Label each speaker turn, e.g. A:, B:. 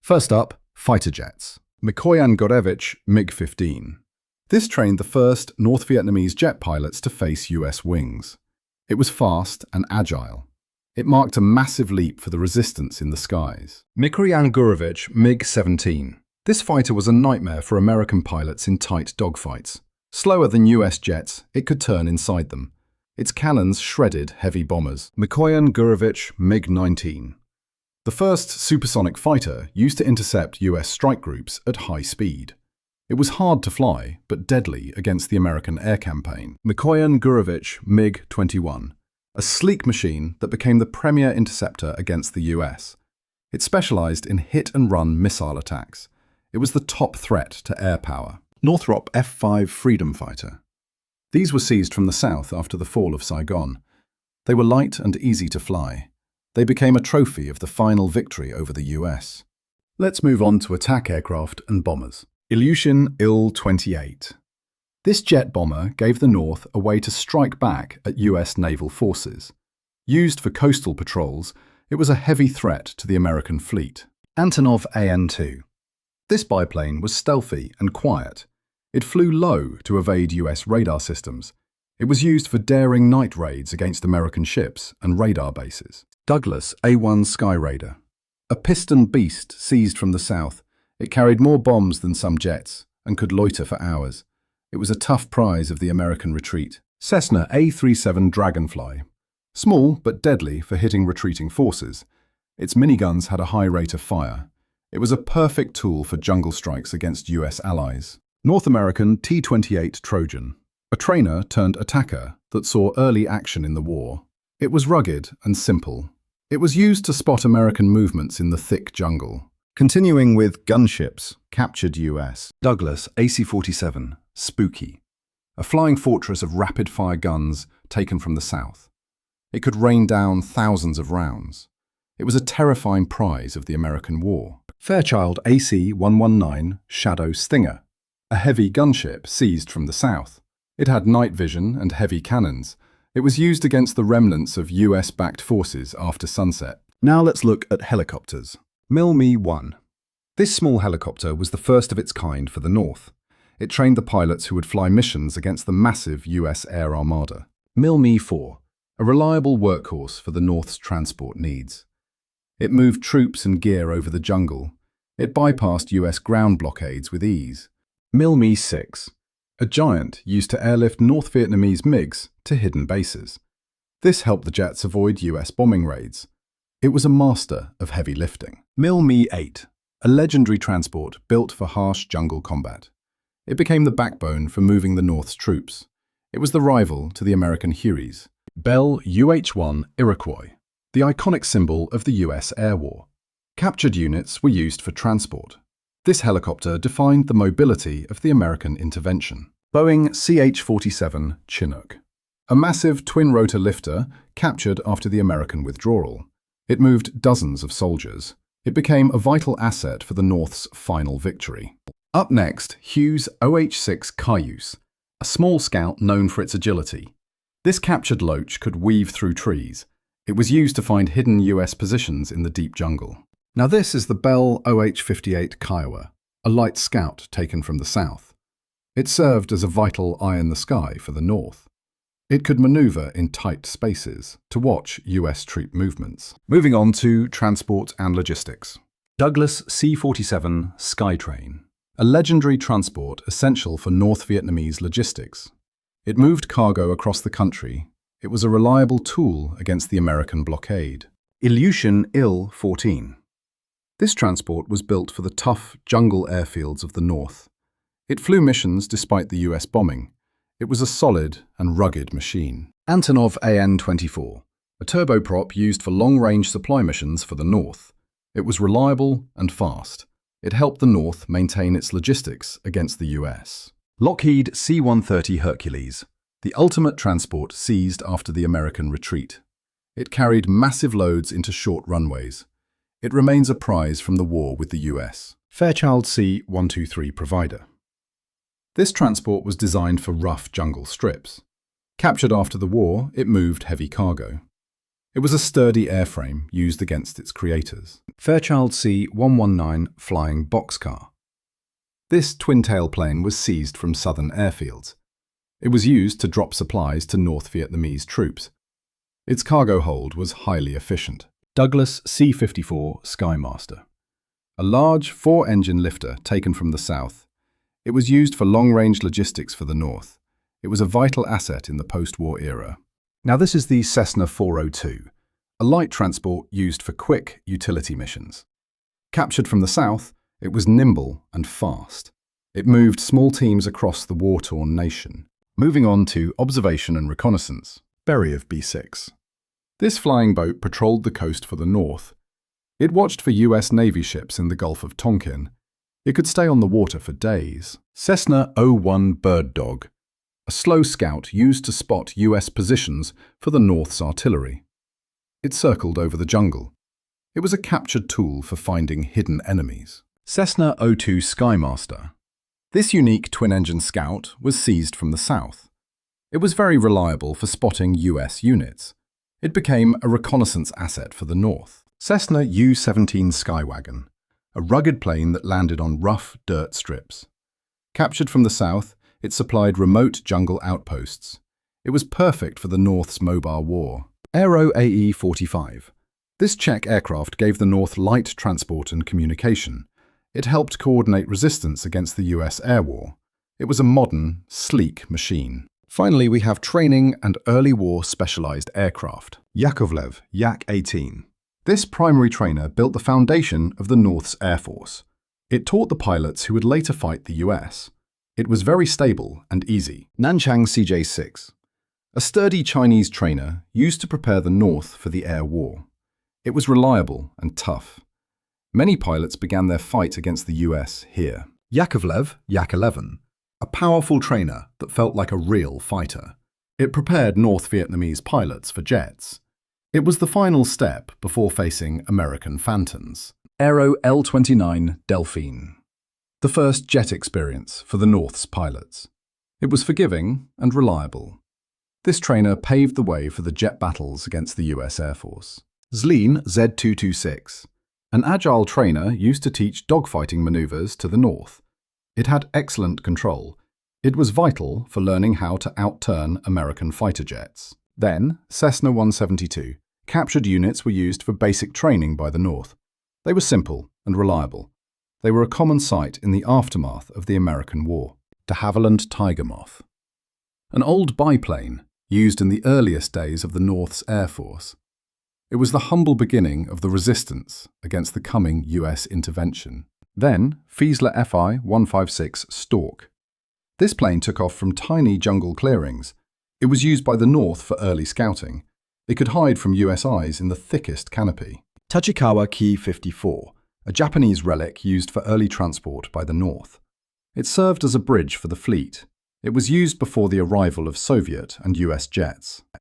A: First up, fighter jets. Mikoyan-Gorevich MiG-15. This trained the first North Vietnamese jet pilots to face US wings. It was fast and agile. It marked a massive leap for the resistance in the skies. Mikoyan-Gorevich MiG-17. This fighter was a nightmare for American pilots in tight dogfights. Slower than US jets, it could turn inside them. Its cannons shredded heavy bombers. Mikoyan-Gorevich MiG-19. The first supersonic fighter used to intercept US strike groups at high speed. It was hard to fly, but deadly against the American air campaign. Mikoyan-Gorevich MiG-21. A sleek machine that became the premier interceptor against the US. It specialized in hit-and-run missile attacks. It was the top threat to air power. Northrop F-5 Freedom Fighter. These were seized from the south after the fall of Saigon. They were light and easy to fly. They became a trophy of the final victory over the US. Let's move on to attack aircraft and bombers. Ilyushin Il-28. This jet bomber gave the North a way to strike back at US naval forces. Used for coastal patrols, it was a heavy threat to the American fleet. Antonov AN-2. This biplane was stealthy and quiet. It flew low to evade US radar systems. It was used for daring night raids against American ships and radar bases. Douglas A-1 Sky Raider. A piston beast seized from the south, it carried more bombs than some jets and could loiter for hours. It was a tough prize of the American retreat. Cessna A-37 Dragonfly. Small but deadly for hitting retreating forces. Its miniguns had a high rate of fire. It was a perfect tool for jungle strikes against US allies. North American T-28 Trojan. A trainer turned attacker that saw early action in the war. It was rugged and simple. It was used to spot American movements in the thick jungle. Continuing with Gunships, captured US. Douglas AC-47 Spooky. A flying fortress of rapid-fire guns taken from the south. It could rain down thousands of rounds. It was a terrifying prize of the American war. Fairchild AC-119 Shadow Stinger. A heavy gunship seized from the south. It had night vision and heavy cannons. It was used against the remnants of US-backed forces after sunset. Now let's look at helicopters. MiL-Me-1. This small helicopter was the first of its kind for the North. It trained the pilots who would fly missions against the massive US air armada. MiL-Me-4. A reliable workhorse for the North's transport needs. It moved troops and gear over the jungle. It bypassed US ground blockades with ease. MiL-Me-6. A giant used to airlift North Vietnamese MiGs to hidden bases. This helped the jets avoid US bombing raids. It was a master of heavy lifting. MiL-Me-8, a legendary transport built for harsh jungle combat. It became the backbone for moving the North's troops. It was the rival to the American Hueys. Bell UH-1 Iroquois, the iconic symbol of the US air war. Captured units were used for transport. This helicopter defined the mobility of the American intervention. Boeing CH-47 Chinook. A massive twin-rotor lifter captured after the American withdrawal. It moved dozens of soldiers. It became a vital asset for the North's final victory. Up next, Hughes OH-6 Cayuse, a small scout known for its agility. This captured Loach could weave through trees. It was used to find hidden US positions in the deep jungle. Now this is the Bell OH-58 Kiowa, a light scout taken from the south. It served as a vital eye in the sky for the North. It could maneuver in tight spaces to watch US troop movements. Moving on to transport and logistics. Douglas C-47 Skytrain, a legendary transport essential for North Vietnamese logistics. It moved cargo across the country. It was a reliable tool against the American blockade. Ilyushin Il-14. This transport was built for the tough jungle airfields of the North. It flew missions despite the US bombing. It was a solid and rugged machine. Antonov AN-24, a turboprop used for long-range supply missions for the North. It was reliable and fast. It helped the North maintain its logistics against the US. Lockheed C-130 Hercules, the ultimate transport seized after the American retreat. It carried massive loads into short runways. It remains a prize from the war with the US. Fairchild C-123 Provider. This transport was designed for rough jungle strips. Captured after the war, it moved heavy cargo. It was a sturdy airframe used against its creators. Fairchild C-119 Flying Boxcar. This twin-tail plane was seized from southern airfields. It was used to drop supplies to North Vietnamese troops. Its cargo hold was highly efficient. Douglas C-54 Skymaster. A large four-engine lifter taken from the south. It was used for long-range logistics for the North. It was a vital asset in the post-war era. Now this is the Cessna 402, a light transport used for quick utility missions. Captured from the south, it was nimble and fast. It moved small teams across the war-torn nation. Moving on to observation and reconnaissance. Berry of B-6. This flying boat patrolled the coast for the north. It watched for US Navy ships in the Gulf of Tonkin. It could stay on the water for days. Cessna 01 Bird Dog, a slow scout used to spot US positions for the North's artillery. It circled over the jungle. It was a captured tool for finding hidden enemies. Cessna 02 Skymaster. This unique twin-engine scout was seized from the south. It was very reliable for spotting US units. It became a reconnaissance asset for the North. Cessna U-17 Skywagon, a rugged plane that landed on rough dirt strips. Captured from the south, it supplied remote jungle outposts. It was perfect for the North's mobile war. Aero AE-45. This Czech aircraft gave the North light transport and communication. It helped coordinate resistance against the US air war. It was a modern, sleek machine. Finally, we have training and early war specialized aircraft. Yakovlev Yak-18. This primary trainer built the foundation of the North's Air Force. It taught the pilots who would later fight the US. It was very stable and easy. Nanchang CJ-6. A sturdy Chinese trainer used to prepare the North for the air war. It was reliable and tough. Many pilots began their fight against the US here. Yakovlev Yak-11. A powerful trainer that felt like a real fighter. It prepared North Vietnamese pilots for jets. It was the final step before facing American Phantoms. Aero L-29 Delphine. The first jet experience for the North's pilots. It was forgiving and reliable. This trainer paved the way for the jet battles against the US Air Force. Zlin Z-226. An agile trainer used to teach dogfighting maneuvers to the North. It had excellent control. It was vital for learning how to outturn American fighter jets. Then, Cessna 172. Captured units were used for basic training by the North. They were simple and reliable. They were a common sight in the aftermath of the American War. De Havilland Tiger Moth. An old biplane used in the earliest days of the North's Air Force. It was the humble beginning of the resistance against the coming US intervention. Then, Fiesler Fi-156 Stork. This plane took off from tiny jungle clearings. It was used by the North for early scouting. It could hide from US eyes in the thickest canopy. Tachikawa Ki-54, a Japanese relic used for early transport by the North. It served as a bridge for the fleet. It was used before the arrival of Soviet and US jets.